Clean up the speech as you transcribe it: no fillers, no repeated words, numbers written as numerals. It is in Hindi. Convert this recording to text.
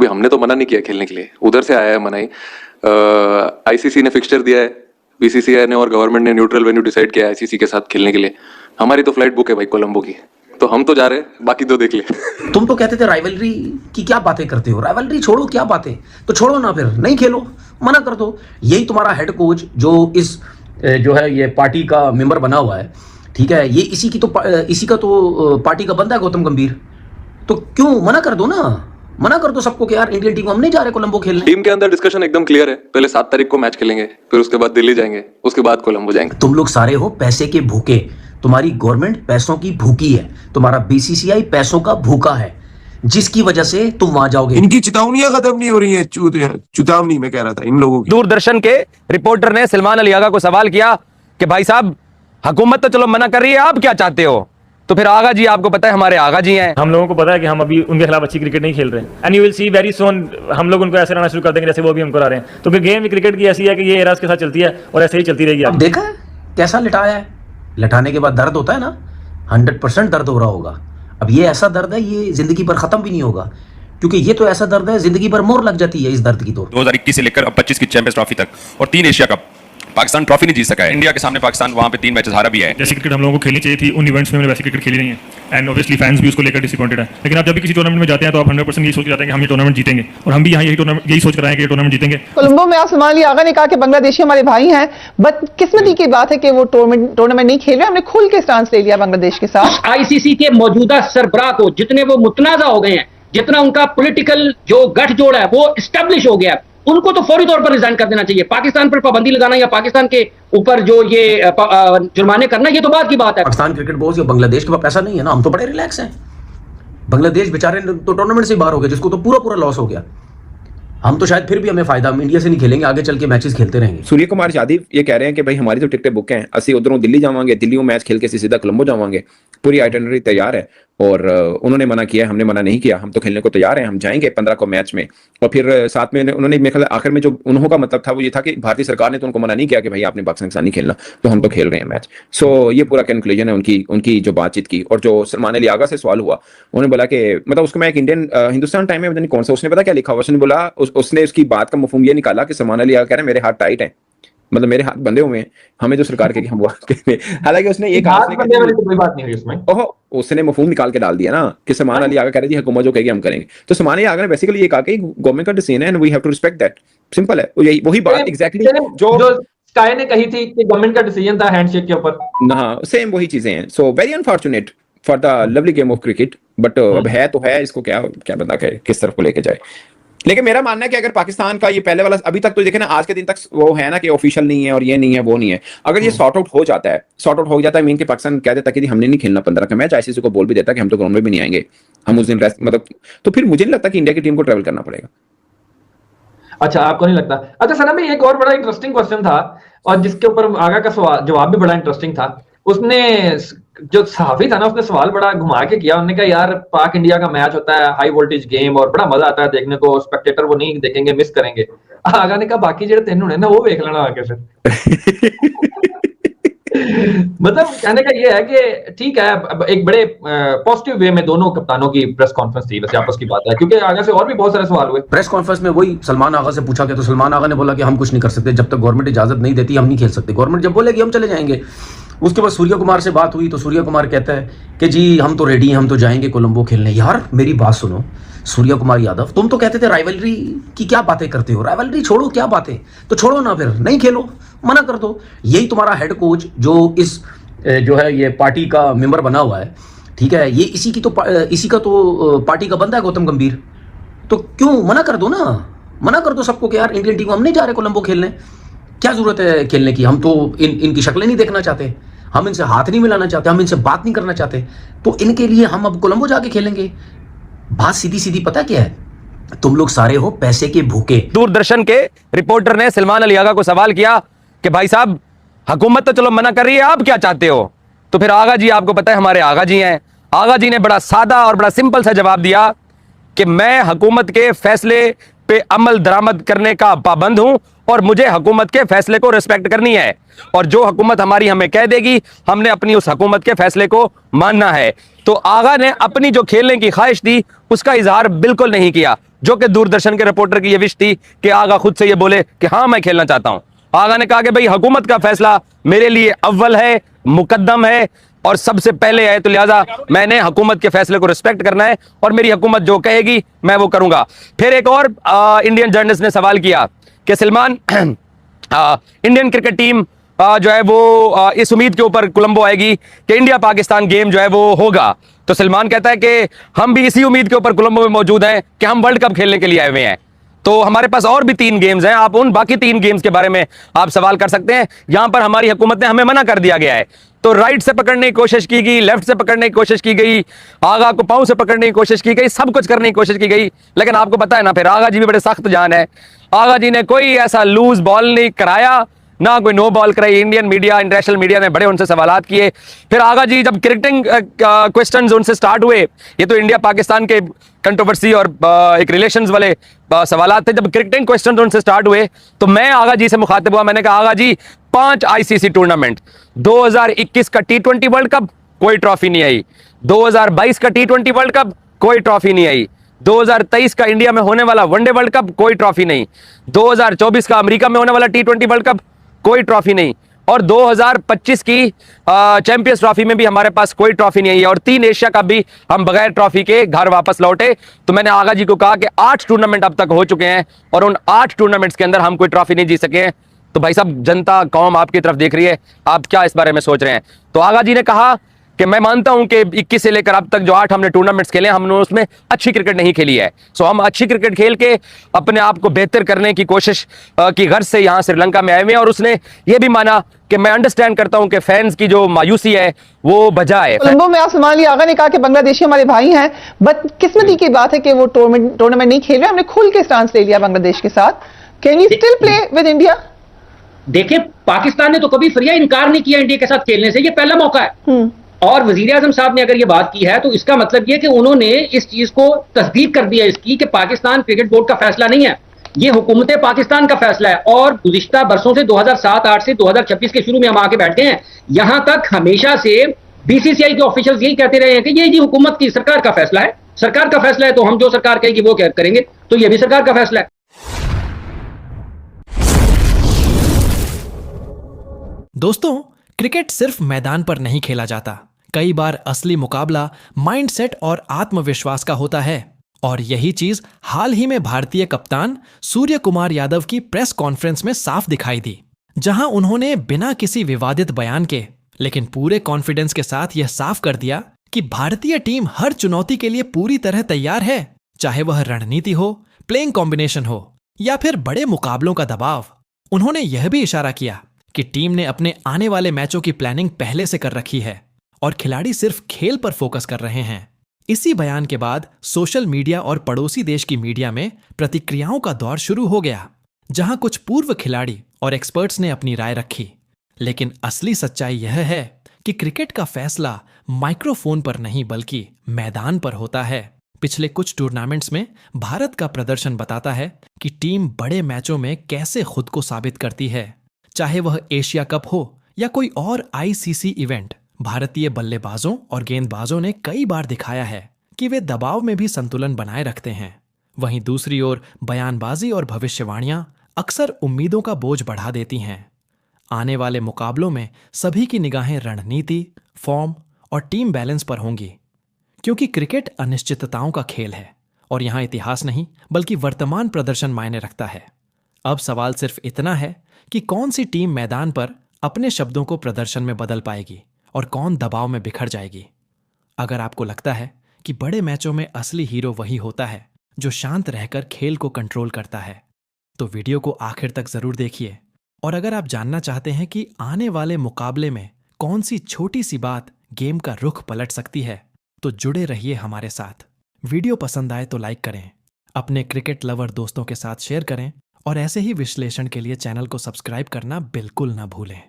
अभी हमने तो मना नहीं किया खेलने के लिए, उधर से आया है मनाही। आईसीसी ने फिक्सचर दिया है, बीसीसीआई ने और गवर्नमेंट ने न्यूट्रल वेन्यू डिसाइड किया है आईसीसी के साथ खेलने के लिए। हमारी तो फ्लाइट बुक है भाई कोलंबो की, तो हम तो जा रहे हैं, बाकी तो देख ले। तुम तो कहते थे राइवलरी की क्या बातें करते हो, राइवलरी छोड़ो, क्या बातें, तो छोड़ो ना, फिर नहीं खेलो, मना कर दो। यही तुम्हारा हेड कोच जो इस जो है ये पार्टी का मेंबर बना हुआ है, ठीक है, ये इसी का तो पार्टी का बंदा है गौतम गंभीर, तो क्यों मना कर दो ना, मना कर दो सबको कि यार इंडियन टीम हम नहीं जा रहे कोलंबो खेलने। टीम के अंदर डिस्कशन एकदम क्लियर है, पहले 7 तारीख को मैच खेलेंगे, फिर उसके बाद दिल्ली जाएंगे, उसके बाद कोलंबो जाएंगे। तुम लोग सारे हो पैसे के भूखे, तुम्हारी गवर्नमेंट पैसों की भूखी है, तुम्हारा बीसीसीआई पैसों का भूखा है, जिसकी वजह से तुम वहां जाओगे। इनकी चेतावनियां खत्म नहीं हो रही है, चेतावनी मैं कह रहा था इन लोगों की। दूरदर्शन के रिपोर्टर ने सलमान अली आगा को सवाल किया कि भाई साहब हुकूमत तो चलो मना कर रही है, आप क्या चाहते हो? तो फिर आगा जी, आपको पता है हमारे आगा जी हैं, हम लोगों को पता है कि हम अभी उनके खिलाफ अच्छी क्रिकेट नहीं खेल रहे हैं, and you will see very soon हम लोग उनको ऐसे रहना शुरू कर देंगे जैसे वो भी हमको रहा रहे हैं। तो फिर गेम क्रिकेट की ऐसी है कि ये एराज के साथ चलती है और ऐसे ही चलती रहेगी। अब देखा है कैसा लिटाया है, लिटाने के बाद दर्द होता है ना, 100% दर्द हो रहा होगा। अब ये ऐसा दर्द है, ये जिंदगी पर खत्म भी नहीं होगा, क्योंकि ये तो ऐसा दर्द है जिंदगी भर मोहर लग जाती है इस दर्द की। तो 2021 से लेकर अब 25 की चैंपियंस ट्रॉफी तक और 3 एशिया कप पाकिस्तान ट्रॉफी नहीं जीत सका है। इंडिया के सामने पाकिस्तान वहां पे 3 मैचेस हारा भी है। जैसी क्रिकेट हम लोगों को खेलनी चाहिए थी उन इवेंट्स में हमने वैसी क्रिकेट खेली नहीं है, एंड ऑब्वियसली फैंस भी उसको लेकर डिसअपॉइंटेड है। लेकिन आप जब भी किसी टूर्नामेंट में जाते हैं तो आप 100% यही सोच के जाते हैं कि हम ये टूर्नामेंट जीतेंगे, और हम भी यहाँ यही सोच कर आए कि ये टूर्नामेंट जीतेंगे। कोलंबो में आप सलमान अली आगा ने कहा कि बांग्लादेशी हमारे भाई हैं, बट किस्मती की बात है कि वो टूर्नामेंट नहीं खेल रहे, हमने खुल के स्टांस ले लिया बांग्लादेश के साथ। आईसीसी के मौजूदा सरबराह को जितने वो मुतनाजा हो गए हैं, जितना उनका पॉलिटिकल जो गठजोड़ है वो एस्टेब्लिश हो गया, उनको तो फौरी तौर पर रिजाइन कर देना चाहिए। पाकिस्तान पर पाबंदी लगाना या पाकिस्तान के ऊपर जो ये जुर्माने करना, ये तो बात की बात है। पाकिस्तान क्रिकेट बोर्ड या बांग्लादेश के पास पैसा नहीं है ना, हम तो बड़े रिलैक्स हैं। बांग्लादेश बेचारे तो टूर्नामेंट से बाहर हो गए, जिसको तो पूरा लॉस हो गया। हम तो शायद फिर भी हमें फायदा, हम इंडिया से नहीं खेलेंगे, आगे चल के मैचेस खेलते रहेंगे। सूर्य कुमार यादव ये कह रहे हैं कि भाई हमारी तो टिकटें बुक हैं, असि उधरों दिल्ली जावांगे, दिल्ली मैच खेल के सीधा कोलंबो जावांगे, पूरी आइटनरी तैयार है। और उन्होंने मना किया, हमने मना नहीं किया, हम तो खेलने को तैयार हैं, हम जाएंगे 15 को मैच में। और फिर साथ में उन्होंने मेरे ख्याल आखिर में जो उन्होंने का मतलब था वो ये था कि भारतीय सरकार ने तो उनको मना नहीं किया कि भाई आपने पाकिस्तान के साथ नहीं खेलना, तो हम तो खेल रहे हैं मैच। सो ये पूरा कंक्लूजन है उनकी जो बातचीत की। और जो सलमान अली आगा से सवाल हुआ, उन्होंने बोला कि मतलब उसको मैं एक इंडियन हिंदुस्तान टाइम में पता नहीं कौन सा, उसने पता क्या लिखा हुआ, उसने बोला उसने उसकी बात का मफहूम ये निकाला कि सलमान अली आगा कह रहे हैं मेरे हाथ टाइट हैं, मतलब मेरे हाथ बंधे हुए हैं, हमें जो सरकार के हम वो हालांकि उसने ये कहा कोई बात नहीं हुई उसमें। ओहो, उसने मफहूम निकाल के डाल दिया ना कि सलमान अली आगा कह रहे थे हुकूमत जो कहेगी हम करेंगे। तो सलमान अली आगा ने बेसिकली ये कहा कि गवर्नमेंट का डिसीजन है and we have to respect that, simple है। यही वही बात एग्जैक्टली जो स्काई ने कही थी कि गवर्नमेंट का डिसीजन था हैंडशेक के ऊपर, हाँ सेम वही चीजें हैं। So very unfortunate for the lovely game of cricket, but अब है तो है, इसको क्या बंदा कहे किस तरफ को लेके जाए। लेकिन मेरा मानना है कि अगर पाकिस्तान का ये पहले वाला अभी तक तो देखे ना, आज के दिन तक वो है ना कि ऑफिशियल नहीं है और ये नहीं है वो नहीं है, अगर ये सॉर्ट आउट हो जाता है मीन के पाकिस्तान कह देता कि हमने नहीं खेलना 15 का मैच, आईसीसी को बोल भी देता कि हम तो ग्राउंड में भी नहीं आएंगे, हम उस दिन रेस्ट, मतलब तो फिर मुझे नहीं लगता कि इंडिया की टीम को ट्रैवल करना पड़ेगा। अच्छा, आपको नहीं लगता? अच्छा सना में एक और बड़ा इंटरेस्टिंग क्वेश्चन था और जिसके ऊपर आगा का जवाब भी बड़ा इंटरेस्टिंग था। उसने जो सहाफी था ना, उसने सवाल बड़ा घुमा के किया। उन्होंने कहा यार पाक इंडिया का मैच होता है, हाई वोल्टेज गेम, और बड़ा मजा आता है देखने को, स्पेक्टेटर वो नहीं देखेंगे, मिस करेंगे। आगा ने कहा बाकी जो 3 होने ना वो देख लेना आके फिर। मतलब कहने का ये है कि ठीक है, एक बड़े पॉजिटिव वे में दोनों कप्तानों की प्रेस कॉन्फ्रेंस थी, वैसे आपस की बात है, क्योंकि आगा से और भी बहुत सारे सवाल हुए। प्रेस कॉन्फ्रेंस में वही सलमान आगा से पूछा गया तो सलमान आगा ने बोला कि हम कुछ नहीं कर सकते, जब तक गवर्नमेंट इजाजत नहीं देती हम नहीं खेल सकते, गवर्नमेंट जब बोलेगी हम चले जाएंगे। उसके बाद सूर्य कुमार से बात हुई तो सूर्य कुमार कहता है कि जी हम तो रेडी हैं, हम तो जाएंगे कोलंबो खेलने। यार मेरी बात सुनो सूर्य कुमार यादव, तुम तो कहते थे राइवलरी की क्या बातें करते हो, राइवलरी छोड़ो, क्या बातें, तो छोड़ो ना, फिर नहीं खेलो, मना कर दो। यही तुम्हारा हेड कोच जो इस जो है ये पार्टी का मेंबर बना हुआ है, ठीक है, ये इसी का तो पार्टी का बंदा है गौतम गंभीर, तो क्यों मना कर दो ना, मना कर दो सबको कि यार इंडियन टीम हम नहीं जा रहे कोलंबो खेलने, क्या जरूरत है खेलने की, हम तो इनकी शक्लें नहीं देखना चाहते, हम इनसे हाथ नहीं मिलाना चाहते, हम इनसे बात नहीं करना चाहते, तो इनके लिए हम अब कोलंबो जाके खेलेंगे। बात सीधी पता क्या है, तुम लोग सारे हो पैसे के भूखे। दूरदर्शन के रिपोर्टर ने सलमान अली आगा को सवाल किया कि भाई साहब हुकूमत तो चलो मना कर रही है, आप क्या चाहते हो? तो फिर आगा जी, आपको पता है हमारे आगा जी हैं, आगा जी ने बड़ा सादा और बड़ा सिंपल सा जवाब दिया कि मैं हुकूमत के फैसले पे अमल दरामद करने का पाबंद हूं और मुझे हुकूमत के फैसले को रिस्पेक्ट करनी है, और जो हुकूमत हमारी हमें कह देगी हमने अपनी उस हुकूमत के फैसले को मानना है। तो आगा ने अपनी जो खेलने की ख्वाहिश थी उसका इजहार बिल्कुल नहीं किया, जो कि दूरदर्शन के रिपोर्टर की ये विश थी कि आगा खुद से ये बोले कि हाँ मैं खेलना चाहता हूं। आगा ने कहा कि भाई हुकूमत का फैसला मेरे लिए अव्वल है, मुकद्दम है और सबसे पहले है, तो लिहाजा मैंने हुकूमत के फैसले को रिस्पेक्ट करना है और मेरी हुकूमत जो कहेगी मैं वो करूंगा। फिर एक और इंडियन जर्नलिस्ट ने सवाल किया कि सलमान, इंडियन क्रिकेट टीम जो है वो इस उम्मीद के ऊपर कोलंबो आएगी कि इंडिया पाकिस्तान गेम जो है वो होगा। तो सलमान कहता है कि हम भी इसी उम्मीद के ऊपर कोलंबो में मौजूद हैं कि हम वर्ल्ड कप खेलने के लिए आए हुए हैं। तो हमारे पास और भी 3 गेम्स हैं, आप उन बाकी 3 गेम्स के बारे में आप सवाल कर सकते हैं। यहां पर हमारी हुकूमत ने हमें मना कर दिया गया है। तो राइट से पकड़ने की कोशिश की गई, लेफ्ट से पकड़ने की कोशिश की गई, आगा को पांव से पकड़ने की कोशिश की गई, सब कुछ करने की कोशिश की गई, लेकिन आपको पता है ना, फिर आगा जी भी बड़े सख्त जान है। आगा जी ने कोई ऐसा लूज बॉल नहीं कराया, ना कोई नो बॉल कराई। इंडियन मीडिया, इंटरनेशनल मीडिया ने बड़े उनसे सवालात किए। फिर आगा जी जब क्रिकेटिंग क्वेश्चंस उनसे स्टार्ट हुए, ये तो इंडिया पाकिस्तान के कंट्रोवर्सी और एक रिलेशंस वाले सवालात थे, जब क्रिकेटिंग क्वेश्चंस उनसे स्टार्ट हुए तो मैं आगा जी से मुखातिब हुआ। मैंने कहा आगा जी 5 आईसीसी टूर्नामेंट, 2021 का T20 वर्ल्ड कप कोई ट्रॉफी नहीं आई, 2022 का T20 वर्ल्ड कप कोई ट्रॉफी नहीं आई, 2023 का इंडिया में होने वाला वनडे वर्ल्ड कप कोई ट्रॉफी नहीं, 2024 का अमेरिका में होने वाला T20 वर्ल्ड कप कोई ट्रॉफी नहीं, और 2025 की चैंपियंस ट्रॉफी में भी हमारे पास कोई ट्रॉफी नहीं है, और 3 एशिया कप भी हम बगैर ट्रॉफी के घर वापस लौटे। तो मैंने आगा जी को कहा कि 8 टूर्नामेंट अब तक हो चुके हैं और उन 8 टूर्नामेंट्स के अंदर हम कोई ट्रॉफी नहीं जीत सके हैं। तो भाई साहब, जनता कौम आपकी तरफ देख रही है, आप क्या इस बारे में सोच रहे हैं? तो आगा जी ने कहा कि मैं मानता हूं कि 21 से लेकर अब तक जो 8 हमने टूर्नामेंट्स खेले, हमने उसमें अच्छी क्रिकेट नहीं खेली है। सो हम अच्छी क्रिकेट खेल के अपने आप को बेहतर करने की कोशिश की गर्ज से यहाँ श्रीलंका में आए हुए हैं। और उसने ये भी माना कि मैं अंडरस्टैंड करता हूं कि फैंस की जो मायूसी है वो बजा है। कोलंबो में सलमान अली आगा ने कहा कि बांग्लादेशी हमारे भाई हैं, बट किस्मती की बात है कि वो टूर्नामेंट नहीं खेल रहे। हमने खुल के स्टांस ले लिया बांग्लादेश के साथ। Can we still play with India? देखिए, पाकिस्तान ने तो कभी फरिया इनकार नहीं किया इंडिया के साथ खेलने से, ये पहला मौका है। और वजीर आजम साहब ने अगर ये बात की है तो इसका मतलब ये कि उन्होंने इस चीज को तस्दीक कर दिया इसकी कि पाकिस्तान क्रिकेट बोर्ड का फैसला नहीं है, ये हुकूमत पाकिस्तान का फैसला है। और गुज़िश्ता बरसों से 2007-8 से 2026 के शुरू में हम आके बैठ गए हैं, यहां तक हमेशा से बीसीसीआई के ऑफिशियल्स यही कहते रहे हैं कि ये जी हुकूमत की सरकार का फैसला है, सरकार का फैसला है, तो हम जो सरकार कहेगी वो करेंगे। तो ये भी सरकार का फैसला है। दोस्तों, क्रिकेट सिर्फ मैदान पर नहीं खेला जाता, कई बार असली मुकाबला माइंडसेट और आत्मविश्वास का होता है। और यही चीज हाल ही में भारतीय कप्तान सूर्य कुमार यादव की प्रेस कॉन्फ्रेंस में साफ दिखाई दी, जहां उन्होंने बिना किसी विवादित बयान के लेकिन पूरे कॉन्फिडेंस के साथ यह साफ कर दिया कि भारतीय टीम हर चुनौती के लिए पूरी तरह तैयार है, चाहे वह रणनीति हो, प्लेइंग कॉम्बिनेशन हो या फिर बड़े मुकाबलों का दबाव। उन्होंने यह भी इशारा किया कि टीम ने अपने आने वाले मैचों की प्लानिंग पहले से कर रखी है और खिलाड़ी सिर्फ खेल पर फोकस कर रहे हैं। इसी बयान के बाद सोशल मीडिया और पड़ोसी देश की मीडिया में प्रतिक्रियाओं का दौर शुरू हो गया, जहां कुछ पूर्व खिलाड़ी और एक्सपर्ट्स ने अपनी राय रखी। लेकिन असली सच्चाई यह है कि क्रिकेट का फैसला माइक्रोफोन पर नहीं बल्कि मैदान पर होता है। पिछले कुछ टूर्नामेंट्स में भारत का प्रदर्शन बताता है कि टीम बड़े मैचों में कैसे खुद को साबित करती है, चाहे वह एशिया कप हो या कोई और आईसीसी इवेंट। भारतीय बल्लेबाजों और गेंदबाजों ने कई बार दिखाया है कि वे दबाव में भी संतुलन बनाए रखते हैं। वहीं दूसरी ओर बयानबाजी और भविष्यवाणियां अक्सर उम्मीदों का बोझ बढ़ा देती हैं। आने वाले मुकाबलों में सभी की निगाहें रणनीति, फॉर्म और टीम बैलेंस पर होंगी, क्योंकि क्रिकेट अनिश्चितताओं का खेल है और यहां इतिहास नहीं बल्कि वर्तमान प्रदर्शन मायने रखता है। अब सवाल सिर्फ इतना है कि कौन सी टीम मैदान पर अपने शब्दों को प्रदर्शन में बदल पाएगी और कौन दबाव में बिखर जाएगी। अगर आपको लगता है कि बड़े मैचों में असली हीरो वही होता है जो शांत रहकर खेल को कंट्रोल करता है, तो वीडियो को आखिर तक जरूर देखिए। और अगर आप जानना चाहते हैं कि आने वाले मुकाबले में कौन सी छोटी सी बात गेम का रुख पलट सकती है, तो जुड़े रहिए हमारे साथ। वीडियो पसंद आए तो लाइक करें, अपने क्रिकेट लवर दोस्तों के साथ शेयर करें और ऐसे ही विश्लेषण के लिए चैनल को सब्सक्राइब करना बिल्कुल ना भूलें।